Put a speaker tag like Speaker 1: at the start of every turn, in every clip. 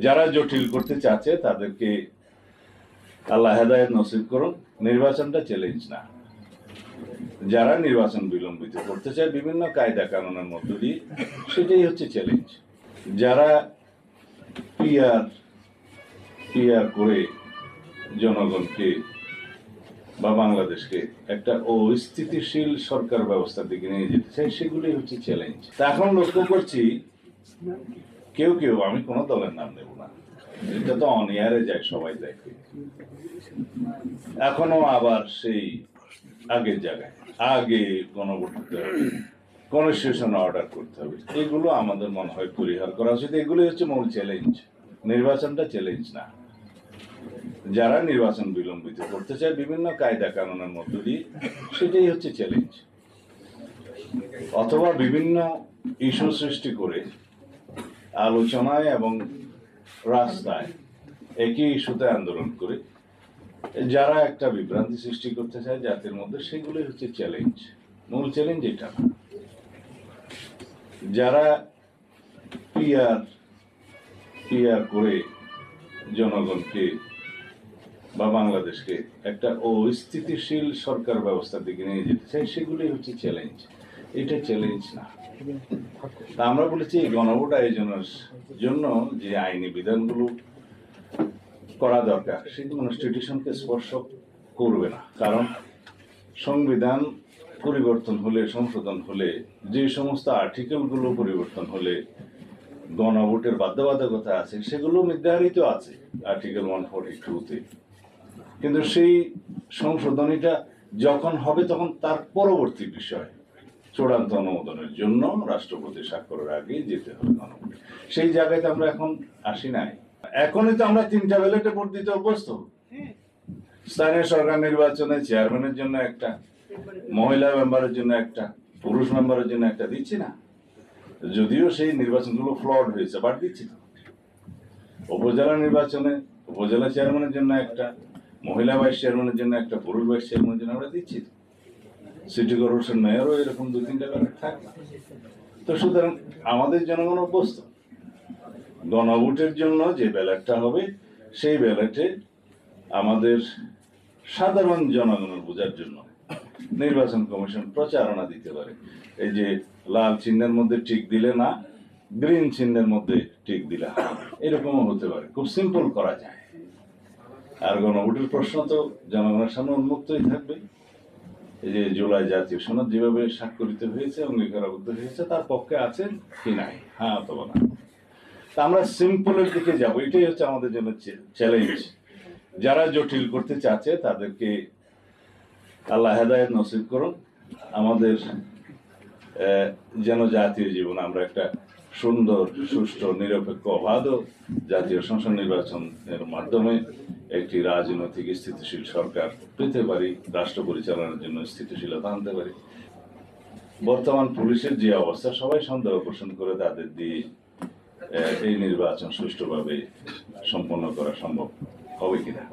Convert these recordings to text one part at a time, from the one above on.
Speaker 1: যারা জটিল করতে চাচ্ছে তাদেরকে আল্লাহ হেদায়েত নসিব করুন। নির্বাচনটা চ্যালেঞ্জ না। যারা নির্বাচন বিলম্বিত করতে চায় বিভিন্ন কায়দা কানুনের মধ্য দিয়ে, সেটাই হচ্ছে চ্যালেঞ্জ। যারা পিআর করে জনগণকে বা বাংলাদেশকে একটা অস্থিতিশীল সরকার ব্যবস্থার দিকে নিয়ে যেতে চাই, সেগুলোই হচ্ছে চ্যালেঞ্জ। তা এখন লক্ষ্য করছি কেউ আমি কোনো দলের নাম নেব না, এটা তো অনিয়ারে যায়, সবাই দেখে, এখনো আবার সেই আগের জায়গায় আগে গণভোট করতে হবে, কনস্টিটিউশন অর্ডার করতে হবে। এগুলো আমাদের মনে হয় পরিহার করা উচিত। এগুলো হচ্ছে মূল চ্যালেঞ্জ। নির্বাচনটা চ্যালেঞ্জ না। যারা নির্বাচন বিলম্বিত করতে চায় বিভিন্ন কায়দা কানুনের মধ্য দিয়ে, সেটাই হচ্ছে চ্যালেঞ্জ। অথবা বিভিন্ন ইস্যু সৃষ্টি করে আলোচনায় এবং রাস্তায় একই ইস্যুতে আন্দোলন করে যারা একটা বিভ্রান্তি সৃষ্টি করতে চায় জাতির মধ্যে, সেগুলোই হচ্ছে চ্যালেঞ্জ। মূল চ্যালেঞ্জ এটা না। যারা পিআর করে জনগণকে বা বাংলাদেশকে একটা অস্থিতিশীল সরকার ব্যবস্থার দিকে নিয়ে যেতে চাই, সেগুলোই হচ্ছে চ্যালেঞ্জ। এটা চ্যালেঞ্জ না। তা আমরা বলেছি গণভোট আয়োজনের জন্য যে আইনি বিধানগুলো করা দরকার, সেগুলো কনস্টিটিউশনকে স্পর্শ করবে না। কারণ সংবিধান পরিবর্তন হলে, সংশোধন হলে, যে সমস্ত আর্টিকেলগুলো পরিবর্তন হলে গণভোটের বাধ্যবাধকতা আছে, সেগুলো নির্ধারিত আছে আর্টিকেল 142-তে। কিন্তু সেই সংশোধনীটা যখন হবে, তখন তার পরবর্তী বিষয় চূড়ান্ত অনুমোদনের জন্য রাষ্ট্রপতি স্বাক্ষরের আগে যেতে হবে গণভোটে। সেই জায়গায় আমরা এখন আসি নাই। এখনই তো আমরা 3টা ব্যালটে ভোট দিতে অভ্যস্ত। স্থানীয় সরকার নির্বাচনে চেয়ারম্যানের জন্য একটা, মহিলা মেম্বারের জন্য একটা, পুরুষ মেম্বারের জন্য একটা দিচ্ছি না। যদিও সেই নির্বাচনগুলো ফ্লড হয়েছে, বাট দিচ্ছি না। উপজেলা নির্বাচনে উপজেলা চেয়ারম্যানের জন্য একটা, মহিলা ভাইস চেয়ারম্যানের জন্য একটা, পুরুষ ভাইস চেয়ারম্যানের জন্য আমরা দিচ্ছি। সিটি কর্পোরেশন মেয়রও এরকম 2-3টা ব্যালট থাকবে। তো সুতরাং আমাদের জনগণ অভ্যস্ত। গণভোটের জন্য যে ব্যালটটা হবে, সেই ব্যালটে আমাদের সাধারণ জনগণের বোঝার জন্য নির্বাচন কমিশন প্রচারণা দিতে পারে। এই যে লাল চিহ্নের মধ্যে টিক দিলে না, গ্রিন চিহ্নের মধ্যে টিক দিলে হ্যাঁ, এরকমও হতে পারে। খুব সিম্পল করা যায়। আর গণভোটের প্রশ্ন তো জনগণের সামনে উন্মুক্তই থাকবে। এই যে জুলাই জাতীয় সনদ যেভাবে স্বাক্ষরিত হয়েছে, অঙ্গীকারাবদ্ধ হয়েছে, তার পক্ষে আছেন কি নাই, হ্যাঁ অথবা না। তা আমরা সিম্পলের দিকে যাব, এটাই হচ্ছে আমাদের জন্য চ্যালেঞ্জ। যারা জটিল করতে চাচ্ছে তাদেরকে আল্লাহ হেদায়েত নসিব করুন। আমাদের যেন জাতীয় জীবন আমরা একটা সুন্দর, সুষ্ঠু, নিরপেক্ষ, অবাধ জাতীয় সংসদ নির্বাচনের মাধ্যমে একটি রাজনৈতিক স্থিতিশীল সরকার পেতে পারি, রাষ্ট্র পরিচালনার জন্য স্থিতিশীলতা আনতে পারি। বর্তমান পুলিশের যে অবস্থা, সবাই সন্দেহ পোষণ করে তাদের দিয়ে এই নির্বাচন সুষ্ঠুভাবে সম্পন্ন করা সম্ভব হবে কিনা।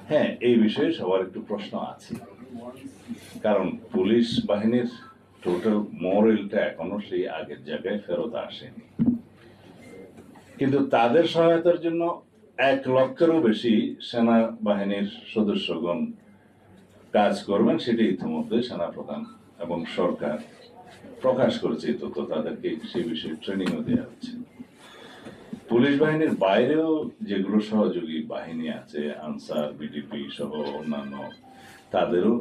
Speaker 1: হ্যাঁ, এই বিষয়ে সবার একটু প্রশ্ন আছে। কারণ পুলিশ বাহিনীর টোটাল মোরালটা এখনো সেই আগের জায়গায় ফেরত আসেনি। কিন্তু তাদের সহায়তার জন্য 1 লক্ষেরও বেশি সেনাবাহিনীর সদস্যগণ কাজ করবেন, সেটি ইতিমধ্যে সেনাপ্রধান এবং সরকার প্রকাশ করেছে। তো তাদেরকে সেই বিষয়ে ট্রেনিংও দেওয়া হচ্ছে। পুলিশ বাহিনীর বাইরেও যেগুলো সহযোগী বাহিনী আছে, আনসার, বিডিপি সহ অন্যান্য, তাদেরও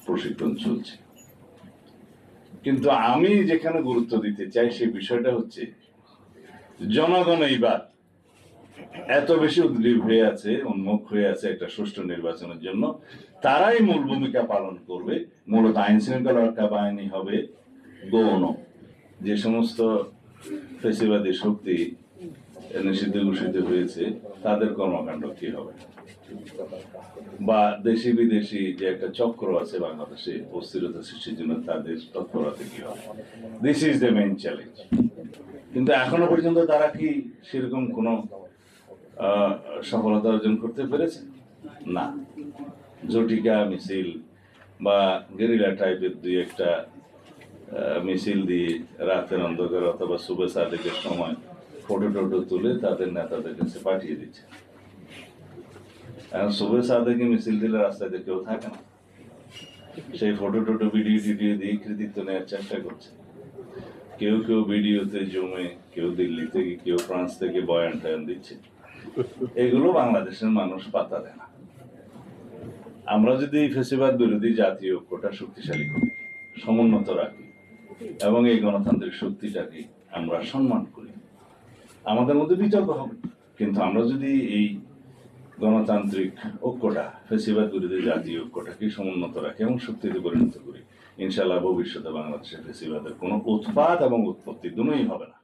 Speaker 1: প্রশিক্ষণ চলছে। কিন্তু আমি যেখানে গুরুত্ব দিতে চাই, সেই বিষয়টা হচ্ছে জনগণ এইবার এত বেশি উদ্গ্রীব হয়ে আছে, উন্মুখ হয়ে আছে একটা সুষ্ঠু নির্বাচনের জন্য। তারাই মূল ভূমিকা পালন করবে। মূলত আইন শৃঙ্খলা রক্ষা বাহিনী হবে গৌণ। যে সমস্ত ফেসিবাদী শক্তি নিষিদ্ধ ঘোষিত হয়েছে, তাদের কর্মকাণ্ড কি হবে, বা দেশি বিদেশি যে একটা চক্র আছে বাংলাদেশে অস্থিরতা সৃষ্টির জন্য, তাদের তৎপরতা কি হবে। This is the main challenge. কিন্তু এখনো পর্যন্ত তারা কি সেরকম কোনো সফলতা অর্জন করতে পেরেছে না। জটিকা মিছিল বা গেরিলা টাইপের 2-1টা মিছিল দিয়ে রাতের অন্ধকার অথবা শুভে সাদেকের সময় ফটো টোটো তুলে তাদের নেতাদের কাছে পাঠিয়ে দিচ্ছে। এখন শুভে সাদেকে মিছিল দিলে রাস্তায় কেউ থাকে না, সেই ফটো টোটো ভিডিও টিডিও দিয়ে কৃতিত্ব নেওয়ার চেষ্টা করছে। কেউ কেউ ভিডিওতে জমে, কেউ দিল্লি থেকে, কেউ ফ্রান্স থেকে বয়ান টয়ান দিচ্ছে। এগুলো বাংলাদেশের মানুষ পাত্তা দেয় না। আমরা যদি এই ফেসিবাদ বিরোধী জাতীয় ঐক্যটা শক্তিশালী করি, সমুন্নত রাখি এবং এই গণতান্ত্রিক শক্তিটাকে আমরা সম্মান করি, আমাদের মধ্যে বিতর্ক হবে, কিন্তু আমরা যদি এই গণতান্ত্রিক ঐক্যটা, ফেসিবাদ বিরোধী জাতীয় ঐক্যটাকে সমুন্নত রাখি এবং শক্তিতে পরিণত করি, ইনশাআল্লাহ ভবিষ্যতে বাংলাদেশে ফেসিবাদের কোনো উৎপাত এবং উৎপত্তি দুটোই হবে না।